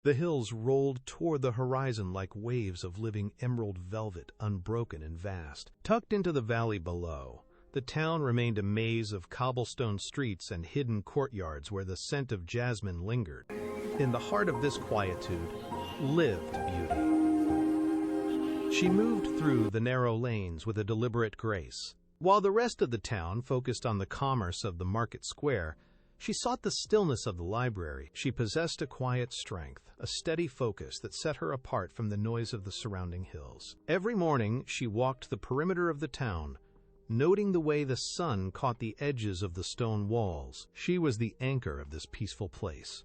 The hills rolled toward the horizon like waves of living emerald velvet, unbroken and vast. Tucked into the valley below, the town remained a maze of cobblestone streets and hidden courtyards where the scent of jasmine lingered. In the heart of this quietude lived Beauty. She moved through the narrow lanes with a deliberate grace. While the rest of the town focused on the commerce of the market square, she sought the stillness of the library. She possessed a quiet strength, a steady focus that set her apart from the noise of the surrounding hills. Every morning, she walked the perimeter of the town, noting the way the sun caught the edges of the stone walls. She was the anchor of this peaceful place,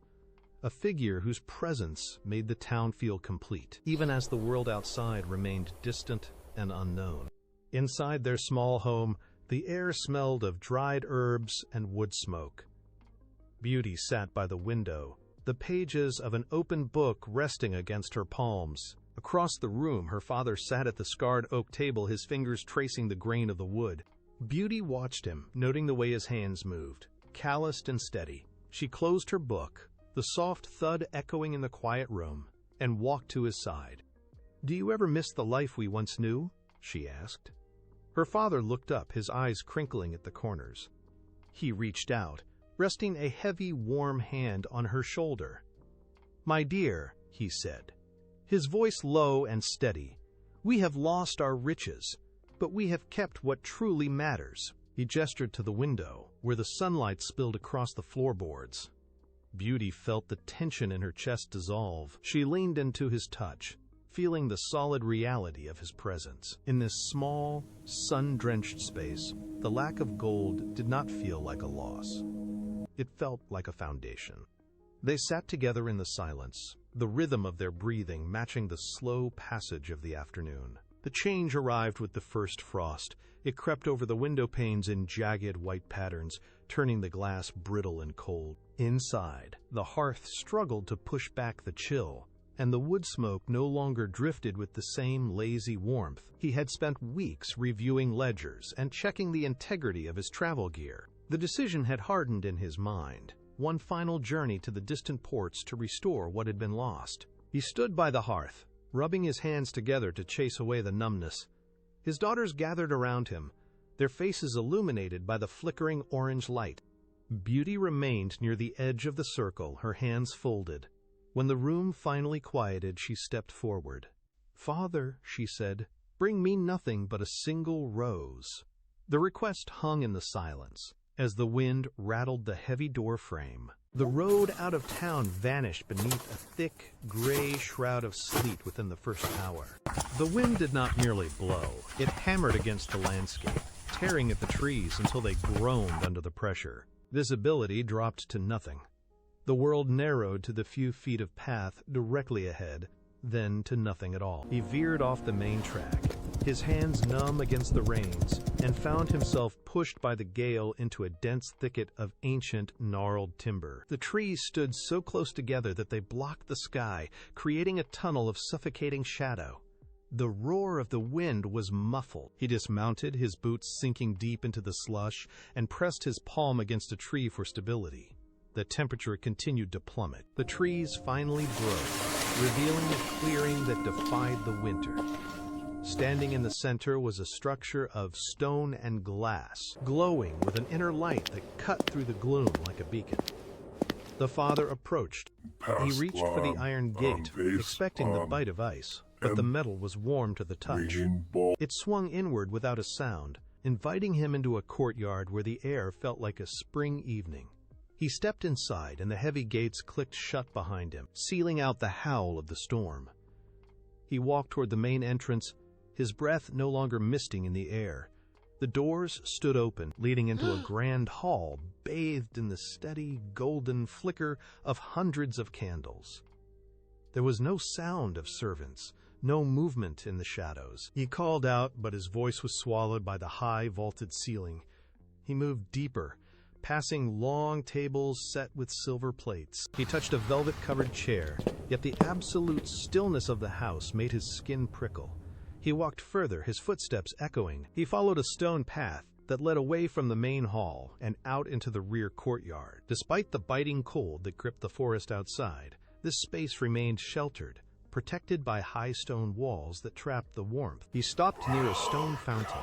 a figure whose presence made the town feel complete, even as the world outside remained distant and unknown. Inside their small home, the air smelled of dried herbs and wood smoke. Beauty sat by the window, the pages of an open book resting against her palms. Across the room, her father sat at the scarred oak table, his fingers tracing the grain of the wood. Beauty watched him, noting the way his hands moved, calloused and steady. She closed her book, the soft thud echoing in the quiet room, and walked to his side. "Do you ever miss the life we once knew?" she asked. Her father looked up, his eyes crinkling at the corners. He reached out, resting a heavy, warm hand on her shoulder. "My dear," he said, his voice low and steady, "we have lost our riches, but we have kept what truly matters." He gestured to the window, where the sunlight spilled across the floorboards. Beauty felt the tension in her chest dissolve. She leaned into his touch, feeling the solid reality of his presence. In this small, sun-drenched space, the lack of gold did not feel like a loss. It felt like a foundation. They sat together in the silence, the rhythm of their breathing matching the slow passage of the afternoon. The change arrived with the first frost. It crept over the window panes in jagged white patterns, turning the glass brittle and cold. Inside, the hearth struggled to push back the chill, and the wood smoke no longer drifted with the same lazy warmth. He had spent weeks reviewing ledgers and checking the integrity of his travel gear. The decision had hardened in his mind, one final journey to the distant ports to restore what had been lost. He stood by the hearth, rubbing his hands together to chase away the numbness. His daughters gathered around him, their faces illuminated by the flickering orange light. Beauty remained near the edge of the circle, her hands folded. When the room finally quieted, she stepped forward. "Father," she said, "bring me nothing but a single rose." The request hung in the silence as the wind rattled the heavy door frame. The road out of town vanished beneath a thick, gray shroud of sleet within the first hour. The wind did not merely blow, it hammered against the landscape, tearing at the trees until they groaned under the pressure. Visibility dropped to nothing. The world narrowed to the few feet of path directly ahead, then to nothing at all. He veered off the main track, his hands numb against the reins, and found himself pushed by the gale into a dense thicket of ancient, gnarled timber. The trees stood so close together that they blocked the sky, creating a tunnel of suffocating shadow. The roar of the wind was muffled. He dismounted, his boots sinking deep into the slush, and pressed his palm against a tree for stability. The temperature continued to plummet. The trees finally broke, revealing a clearing that defied the winter. Standing in the center was a structure of stone and glass, glowing with an inner light that cut through the gloom like a beacon. The father approached. He reached for the iron gate, expecting the bite of ice, but the metal was warm to the touch. It swung inward without a sound, inviting him into a courtyard where the air felt like a spring evening. He stepped inside, and the heavy gates clicked shut behind him, sealing out the howl of the storm. He walked toward the main entrance, his breath no longer misting in the air. The doors stood open, leading into a grand hall bathed in the steady, golden flicker of hundreds of candles. There was no sound of servants, no movement in the shadows. He called out, but his voice was swallowed by the high, vaulted ceiling. He moved deeper, passing long tables set with silver plates. He touched a velvet-covered chair, yet the absolute stillness of the house made his skin prickle. He walked further, his footsteps echoing. He followed a stone path that led away from the main hall and out into the rear courtyard. Despite the biting cold that gripped the forest outside, This space remained sheltered, protected by high stone walls that trapped the warmth. He stopped near a stone fountain,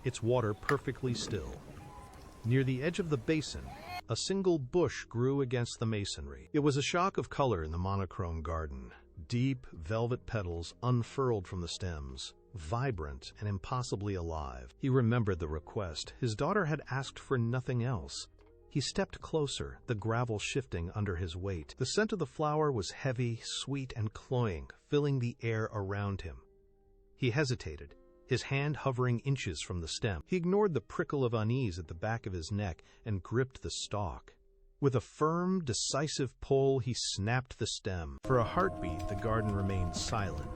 its water perfectly still. Near the edge of the basin, a single bush grew against the masonry. It was a shock of color in the monochrome garden. Deep, velvet petals unfurled from the stems, vibrant and impossibly alive. He remembered the request. His daughter had asked for nothing else. He stepped closer, the gravel shifting under his weight. The scent of the flower was heavy, sweet, and cloying, filling the air around him. He hesitated, his hand hovering inches from the stem. He ignored the prickle of unease at the back of his neck and gripped the stalk. With a firm, decisive pull, he snapped the stem. For a heartbeat, the garden remained silent.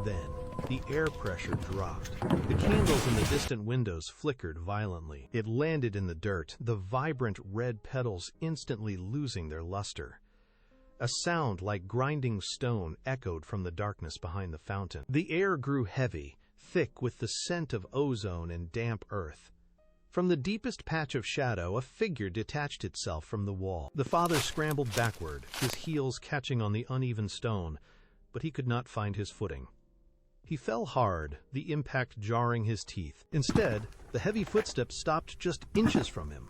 Then, the air pressure dropped. The candles in the distant windows flickered violently. It landed in the dirt, the vibrant red petals instantly losing their luster. A sound like grinding stone echoed from the darkness behind the fountain. The air grew heavy, thick with the scent of ozone and damp earth. From the deepest patch of shadow, a figure detached itself from the wall. The father scrambled backward, his heels catching on the uneven stone, but he could not find his footing. He fell hard, the impact jarring his teeth. Instead, the heavy footsteps stopped just inches from him.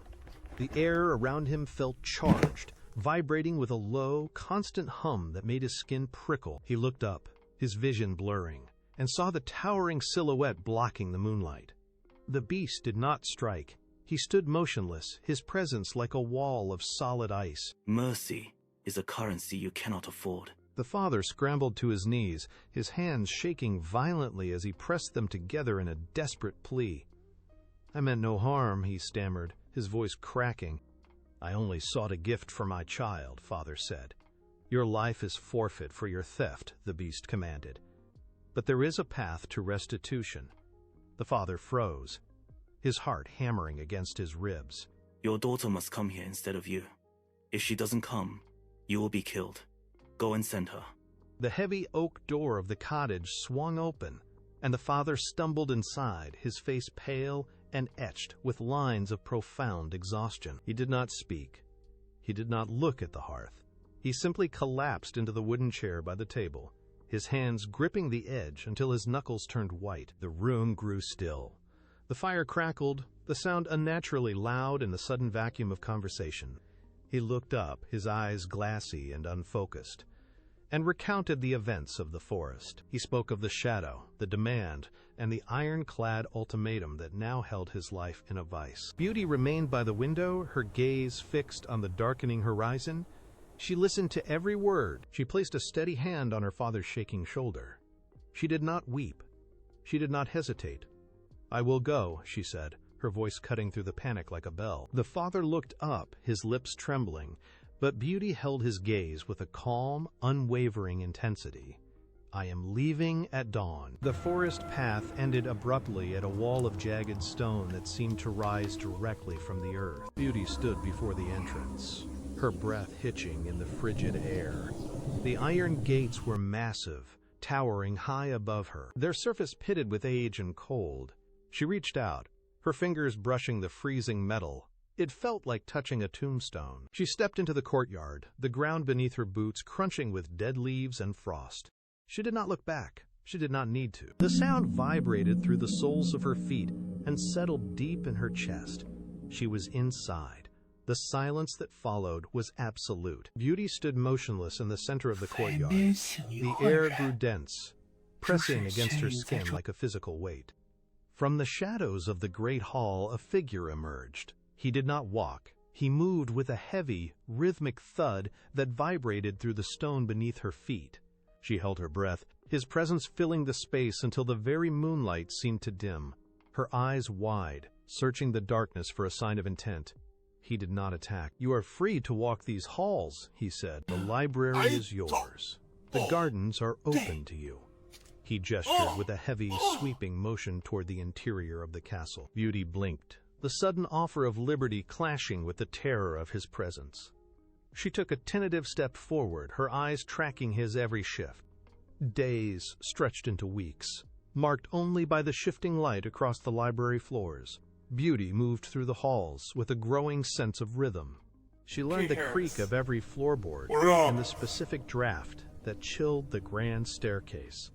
The air around him felt charged, vibrating with a low, constant hum that made his skin prickle. He looked up, his vision blurring, and saw the towering silhouette blocking the moonlight. The beast did not strike. He stood motionless, his presence like a wall of solid ice. Mercy is a currency you cannot afford. The father scrambled to his knees, his hands shaking violently as he pressed them together in a desperate plea. "I meant no harm," he stammered, his voice cracking. "I only sought a gift for my child," father said. "Your life is forfeit for your theft," the beast commanded. "But there is a path to restitution." The father froze, his heart hammering against his ribs. Your daughter must come here instead of you. If she doesn't come, you will be killed. Go and send her. The heavy oak door of the cottage swung open, and the father stumbled inside, his face pale and etched with lines of profound exhaustion. He did not speak. He did not look at the hearth. He simply collapsed into the wooden chair by the table, his hands gripping the edge until his knuckles turned white. The room grew still. The fire crackled, the sound unnaturally loud in the sudden vacuum of conversation. He looked up, his eyes glassy and unfocused, and recounted the events of the forest. He spoke of the shadow, the demand, and the ironclad ultimatum that now held his life in a vice. Beauty remained by the window, her gaze fixed on the darkening horizon. She listened to every word. She placed a steady hand on her father's shaking shoulder. She did not weep. She did not hesitate. "I will go," she said, her voice cutting through the panic like a bell. The father looked up, his lips trembling, but Beauty held his gaze with a calm, unwavering intensity. "I am leaving at dawn." The forest path ended abruptly at a wall of jagged stone that seemed to rise directly from the earth. Beauty stood before the entrance, her breath hitching in the frigid air. The iron gates were massive, towering high above her, their surface pitted with age and cold. She reached out, her fingers brushing the freezing metal. It felt like touching a tombstone. She stepped into the courtyard, the ground beneath her boots crunching with dead leaves and frost. She did not look back. She did not need to. The sound vibrated through the soles of her feet and settled deep in her chest. She was inside. The silence that followed was absolute. Beauty stood motionless in the center of the courtyard. The air grew dense, pressing against her skin like a physical weight. From the shadows of the great hall, a figure emerged. He did not walk. He moved with a heavy, rhythmic thud that vibrated through the stone beneath her feet. She held her breath, his presence filling the space until the very moonlight seemed to dim. Her eyes wide, searching the darkness for a sign of intent. He did not attack. "You are free to walk these halls," he said. "The library is yours. The gardens are open to you." He gestured with a heavy, sweeping motion toward the interior of the castle. Beauty blinked, the sudden offer of liberty clashing with the terror of his presence. She took a tentative step forward, her eyes tracking his every shift. Days stretched into weeks, marked only by the shifting light across the library floors. Beauty moved through the halls with a growing sense of rhythm. She learned the creak of every floorboard and the specific draft that chilled the grand staircase.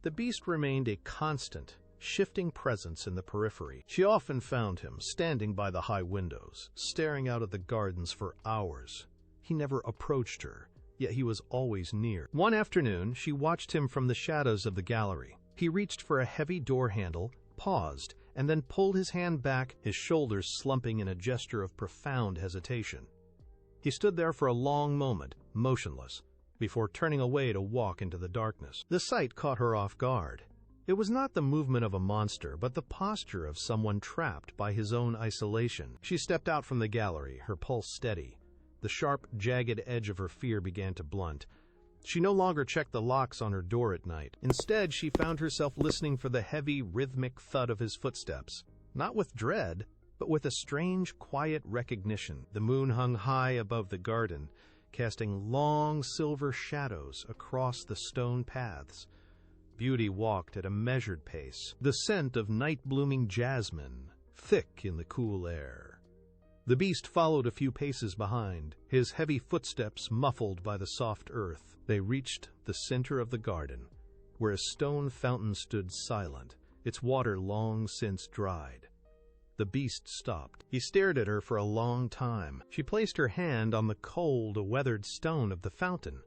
The beast remained a constant, shifting presence in the periphery. She often found him standing by the high windows, staring out at the gardens for hours. He never approached her, yet he was always near. One afternoon, she watched him from the shadows of the gallery. He reached for a heavy door handle, paused, and then pulled his hand back, his shoulders slumping in a gesture of profound hesitation. He stood there for a long moment, motionless, before turning away to walk into the darkness. The sight caught her off guard. It was not the movement of a monster, but the posture of someone trapped by his own isolation. She stepped out from the gallery, her pulse steady. The sharp, jagged edge of her fear began to blunt. She no longer checked the locks on her door at night. Instead, she found herself listening for the heavy, rhythmic thud of his footsteps. Not with dread, but with a strange, quiet recognition. The moon hung high above the garden, casting long silver shadows across the stone paths. Beauty walked at a measured pace, the scent of night-blooming jasmine thick in the cool air. The beast followed a few paces behind, his heavy footsteps muffled by the soft earth. They reached the center of the garden, where a stone fountain stood silent, its water long since dried. The beast stopped. He stared at her for a long time. She placed her hand on the cold, weathered stone of the fountain,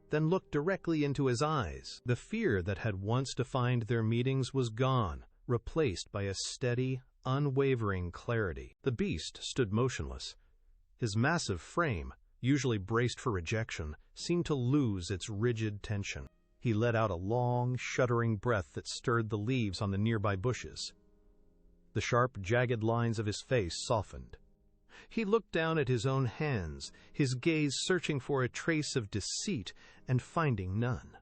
then looked directly into his eyes. The fear that had once defined their meetings was gone, replaced by a steady, unwavering clarity. The beast stood motionless. His massive frame, usually braced for rejection, seemed to lose its rigid tension. He let out a long, shuddering breath that stirred the leaves on the nearby bushes. The sharp, jagged lines of his face softened. He looked down at his own hands, his gaze searching for a trace of deceit and finding none.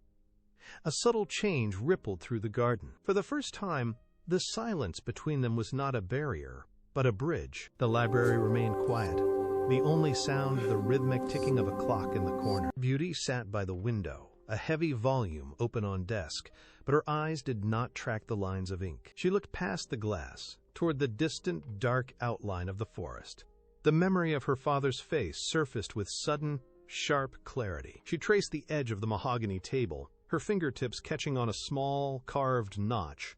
A subtle change rippled through the garden. For the first time, the silence between them was not a barrier, but a bridge. The library remained quiet, the only sound the rhythmic ticking of a clock in the corner. Beauty sat by the window, a heavy volume open on desk, but her eyes did not track the lines of ink. She looked past the glass, toward the distant, dark outline of the forest. The memory of her father's face surfaced with sudden, sharp clarity. She traced the edge of the mahogany table, her fingertips catching on a small, carved notch.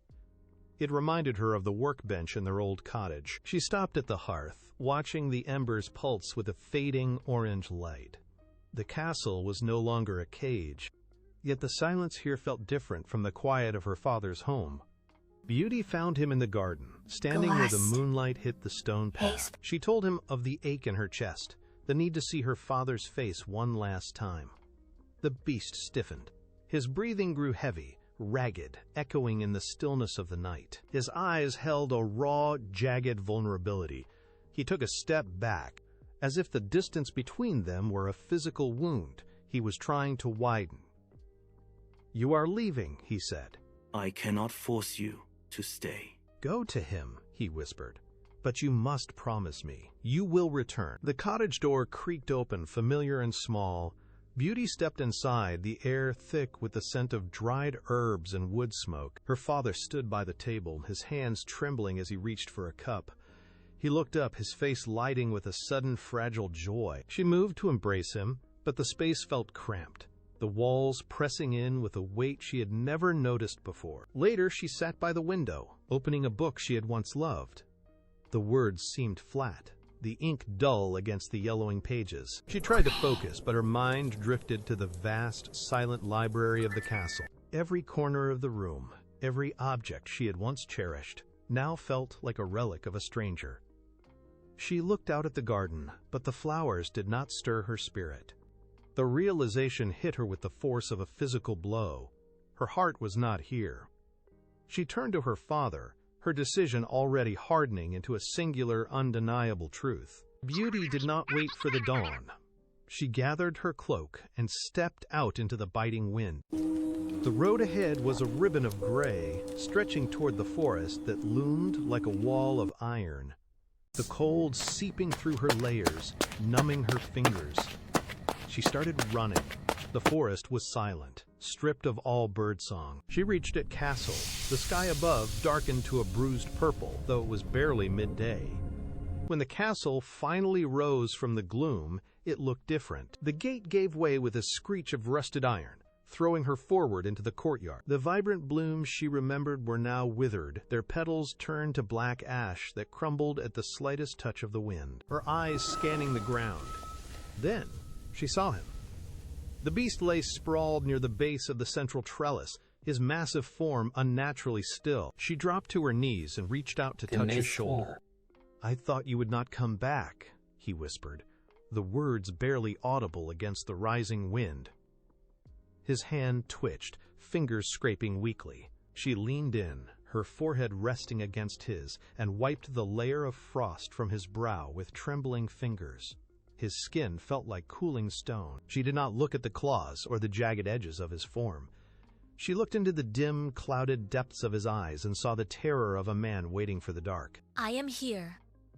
It reminded her of the workbench in their old cottage. She stopped at the hearth, watching the embers pulse with a fading orange light. The castle was no longer a cage, yet the silence here felt different from the quiet of her father's home. Beauty found him in the garden, standing where the moonlight hit the stone path. She told him of the ache in her chest, the need to see her father's face one last time. The beast stiffened. His breathing grew heavy, ragged, echoing in the stillness of the night. His eyes held a raw, jagged vulnerability. He took a step back, as if the distance between them were a physical wound he was trying to widen. "You are leaving," he said. I cannot force you to stay. "Go to him," he whispered. "But you must promise me. You will return." The cottage door creaked open, familiar and small. Beauty stepped inside, the air thick with the scent of dried herbs and wood smoke. Her father stood by the table, his hands trembling as he reached for a cup. He looked up, his face lighting with a sudden fragile joy. She moved to embrace him, but the space felt cramped, the walls pressing in with a weight she had never noticed before. Later, she sat by the window, opening a book she had once loved. The words seemed flat, the ink dull against the yellowing pages. She tried to focus, but her mind drifted to the vast, silent library of the castle. Every corner of the room, every object she had once cherished, now felt like a relic of a stranger. She looked out at the garden, but the flowers did not stir her spirit. The realization hit her with the force of a physical blow. Her heart was not here. She turned to her father, her decision already hardening into a singular, undeniable truth. Beauty did not wait for the dawn. She gathered her cloak and stepped out into the biting wind. The road ahead was a ribbon of gray, stretching toward the forest that loomed like a wall of iron, the cold seeping through her layers, numbing her fingers. She started running. The forest was silent, stripped of all birdsong. She reached its castle. The sky above darkened to a bruised purple, though it was barely midday. When the castle finally rose from the gloom, it looked different. The gate gave way with a screech of rusted iron, throwing her forward into the courtyard. The vibrant blooms she remembered were now withered, their petals turned to black ash that crumbled at the slightest touch of the wind, her eyes scanning the ground. Then she saw him. The beast lay sprawled near the base of the central trellis, his massive form unnaturally still. She dropped to her knees and reached out to touch his shoulder. "I thought you would not come back," he whispered, the words barely audible against the rising wind. His hand twitched, fingers scraping weakly. She leaned in, her forehead resting against his, and wiped the layer of frost from his brow with trembling fingers. His skin felt like cooling stone. She did not look at the claws or the jagged edges of his form. She looked into the dim, clouded depths of his eyes and saw the terror of a man waiting for the dark. "I am here.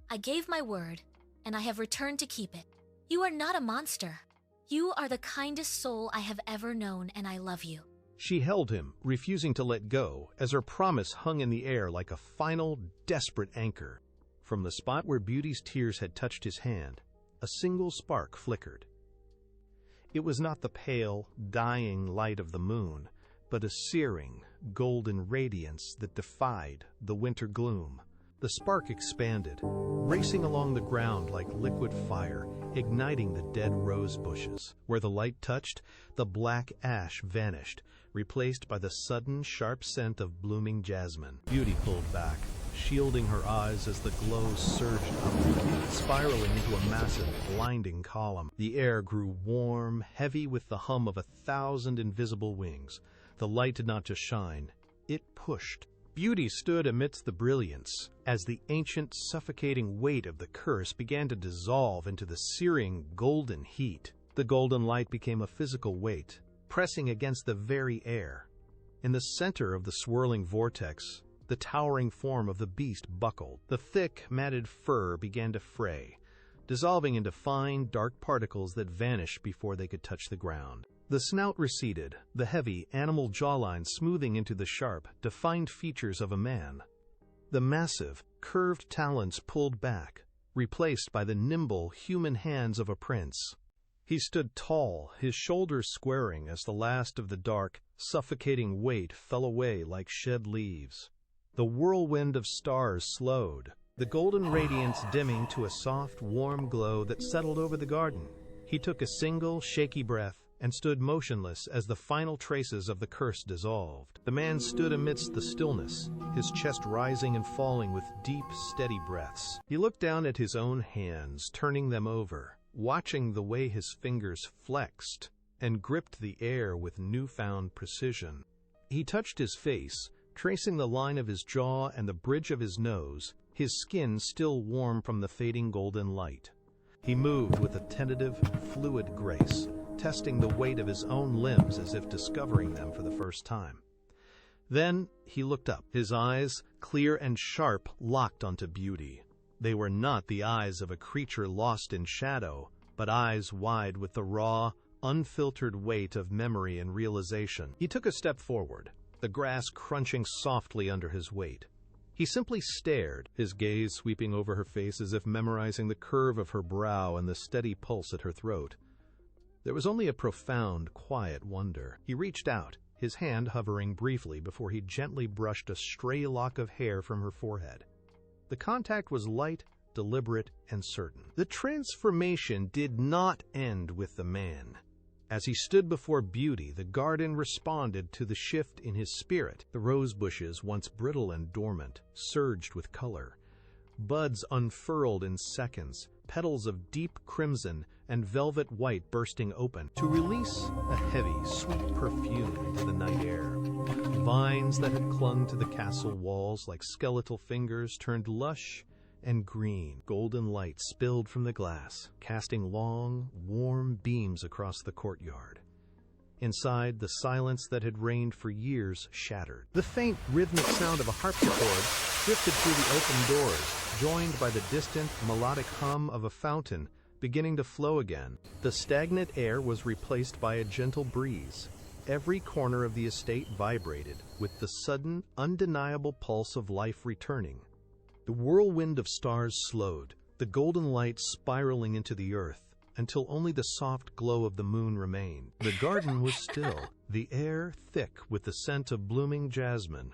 I gave my word, and I have returned to keep it. You are not a monster. You are the kindest soul I have ever known, and I love you." She held him, refusing to let go, as her promise hung in the air like a final, desperate anchor. From the spot where Beauty's tears had touched his hand, a single spark flickered. It was not the pale, dying light of the moon, but a searing, golden radiance that defied the winter gloom. The spark expanded, racing along the ground like liquid fire, igniting the dead rose bushes. Where the light touched, the black ash vanished, replaced by the sudden, sharp scent of blooming jasmine. Beauty pulled back, shielding her eyes as the glow surged up, spiraling into a massive, blinding column. The air grew warm, heavy with the hum of 1,000 invisible wings. The light did not just shine, it pushed. Beauty stood amidst the brilliance, as the ancient, suffocating weight of the curse began to dissolve into the searing, golden heat. The golden light became a physical weight, pressing against the very air. In the center of the swirling vortex, the towering form of the beast buckled. The thick, matted fur began to fray, dissolving into fine, dark particles that vanished before they could touch the ground. The snout receded, the heavy, animal jawline smoothing into the sharp, defined features of a man. The massive, curved talons pulled back, replaced by the nimble, human hands of a prince. He stood tall, his shoulders squaring as the last of the dark, suffocating weight fell away like shed leaves. The whirlwind of stars slowed, the golden radiance dimming to a soft, warm glow that settled over the garden. He took a single, shaky breath and stood motionless as the final traces of the curse dissolved. The man stood amidst the stillness, his chest rising and falling with deep, steady breaths. He looked down at his own hands, turning them over, watching the way his fingers flexed and gripped the air with newfound precision. He touched his face, tracing the line of his jaw and the bridge of his nose, his skin still warm from the fading golden light. He moved with a tentative, fluid grace, testing the weight of his own limbs as if discovering them for the first time. Then he looked up, his eyes, clear and sharp, locked onto Beauty. They were not the eyes of a creature lost in shadow, but eyes wide with the raw, unfiltered weight of memory and realization. He took a step forward, the grass crunching softly under his weight. He simply stared, his gaze sweeping over her face as if memorizing the curve of her brow and the steady pulse at her throat. There was only a profound, quiet wonder. He reached out, his hand hovering briefly before he gently brushed a stray lock of hair from her forehead. The contact was light, deliberate, and certain. The transformation did not end with the man. As he stood before Beauty, the garden responded to the shift in his spirit. The rose bushes, once brittle and dormant, surged with color. Buds unfurled in seconds, petals of deep crimson and velvet white bursting open to release a heavy, sweet perfume into the night air. Vines that had clung to the castle walls like skeletal fingers turned lush and green. Golden light spilled from the glass, casting long, warm beams across the courtyard. Inside, the silence that had reigned for years shattered. The faint, rhythmic sound of a harpsichord drifted through the open doors, joined by the distant, melodic hum of a fountain beginning to flow again. The stagnant air was replaced by a gentle breeze. Every corner of the estate vibrated with the sudden, undeniable pulse of life returning. The whirlwind of stars slowed, the golden light spiraling into the earth until only the soft glow of the moon remained. The garden was still, the air thick with the scent of blooming jasmine.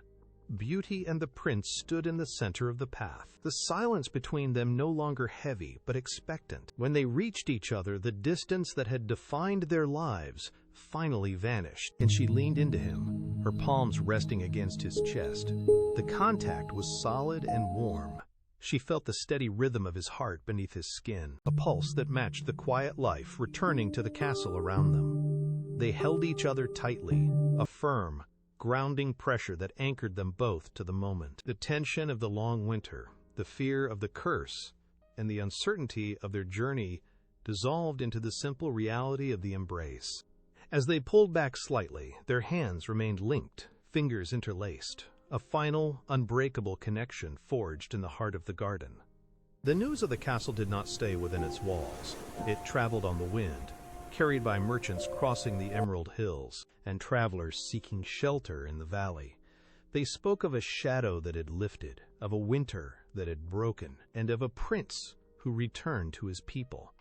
Beauty and the prince stood in the center of the path, the silence between them no longer heavy but expectant. When they reached each other, the distance that had defined their lives finally vanished, and she leaned into him, her palms resting against his chest. The contact was solid and warm. She felt the steady rhythm of his heart beneath his skin, a pulse that matched the quiet life returning to the castle around them. They held each other tightly, a firm, grounding pressure that anchored them both to the moment. The tension of the long winter, the fear of the curse, and the uncertainty of their journey dissolved into the simple reality of the embrace. As they pulled back slightly, their hands remained linked, fingers interlaced, a final, unbreakable connection forged in the heart of the garden. The news of the castle did not stay within its walls. It traveled on the wind, carried by merchants crossing the Emerald Hills and travelers seeking shelter in the valley. They spoke of a shadow that had lifted, of a winter that had broken, and of a prince who returned to his people.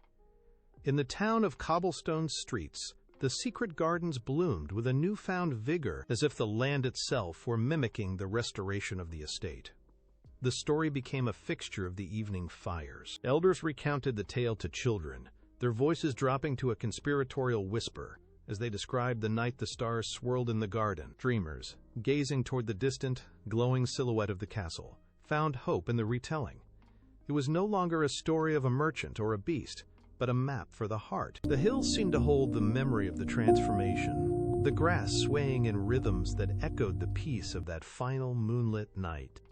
In the town of cobblestone streets, the secret gardens bloomed with a newfound vigor, as if the land itself were mimicking the restoration of the estate. The story became a fixture of the evening fires. Elders recounted the tale to children, their voices dropping to a conspiratorial whisper as they described the night the stars swirled in the garden. Dreamers, gazing toward the distant, glowing silhouette of the castle, found hope in the retelling. It was no longer a story of a merchant or a beast, but a map for the heart. The hills seemed to hold the memory of the transformation, the grass swaying in rhythms that echoed the peace of that final moonlit night.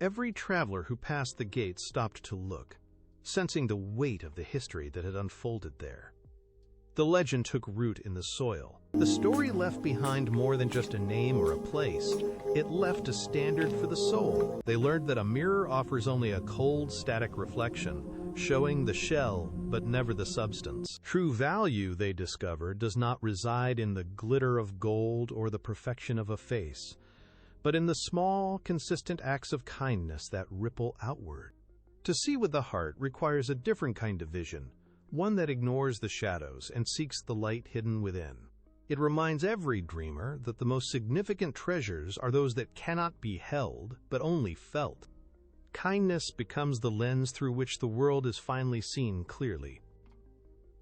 Every traveler who passed the gates stopped to look, sensing the weight of the history that had unfolded there. The legend took root in the soil. The story left behind more than just a name or a place. It left a standard for the soul. They learned that a mirror offers only a cold, static reflection, showing the shell but never the substance. True value, they discovered, does not reside in the glitter of gold or the perfection of a face, but in the small, consistent acts of kindness that ripple outward. To see with the heart requires a different kind of vision, one that ignores the shadows and seeks the light hidden within. It reminds every dreamer that the most significant treasures are those that cannot be held, but only felt. Kindness becomes the lens through which the world is finally seen clearly.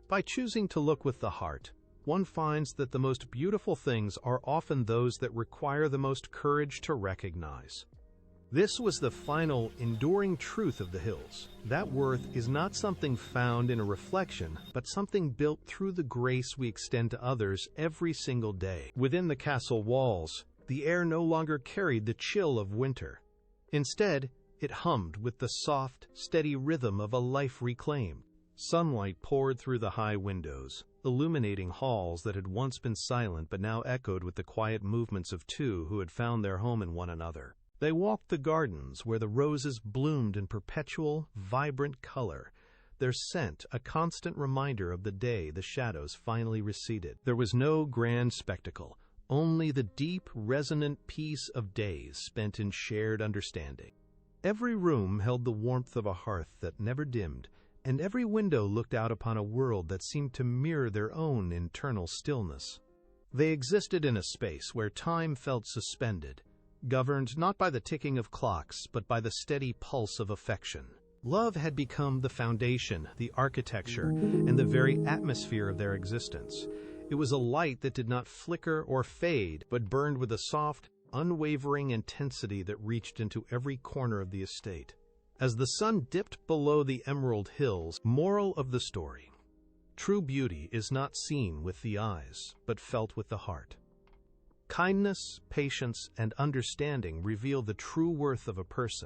By choosing to look with the heart, one finds that the most beautiful things are often those that require the most courage to recognize. This was the final, enduring truth of the hills. That worth is not something found in a reflection, but something built through the grace we extend to others every single day. Within the castle walls, the air no longer carried the chill of winter. Instead, it hummed with the soft, steady rhythm of a life reclaimed. Sunlight poured through the high windows, illuminating halls that had once been silent but now echoed with the quiet movements of two who had found their home in one another. They walked the gardens where the roses bloomed in perpetual, vibrant color, their scent a constant reminder of the day the shadows finally receded. There was no grand spectacle, only the deep, resonant peace of days spent in shared understanding. Every room held the warmth of a hearth that never dimmed, and every window looked out upon a world that seemed to mirror their own internal stillness. They existed in a space where time felt suspended, governed not by the ticking of clocks, but by the steady pulse of affection. Love had become the foundation, the architecture, and the very atmosphere of their existence. It was a light that did not flicker or fade, but burned with a soft, unwavering intensity that reached into every corner of the estate. As the sun dipped below the Emerald Hills, moral of the story: true beauty is not seen with the eyes, but felt with the heart. Kindness, patience, and understanding reveal the true worth of a person.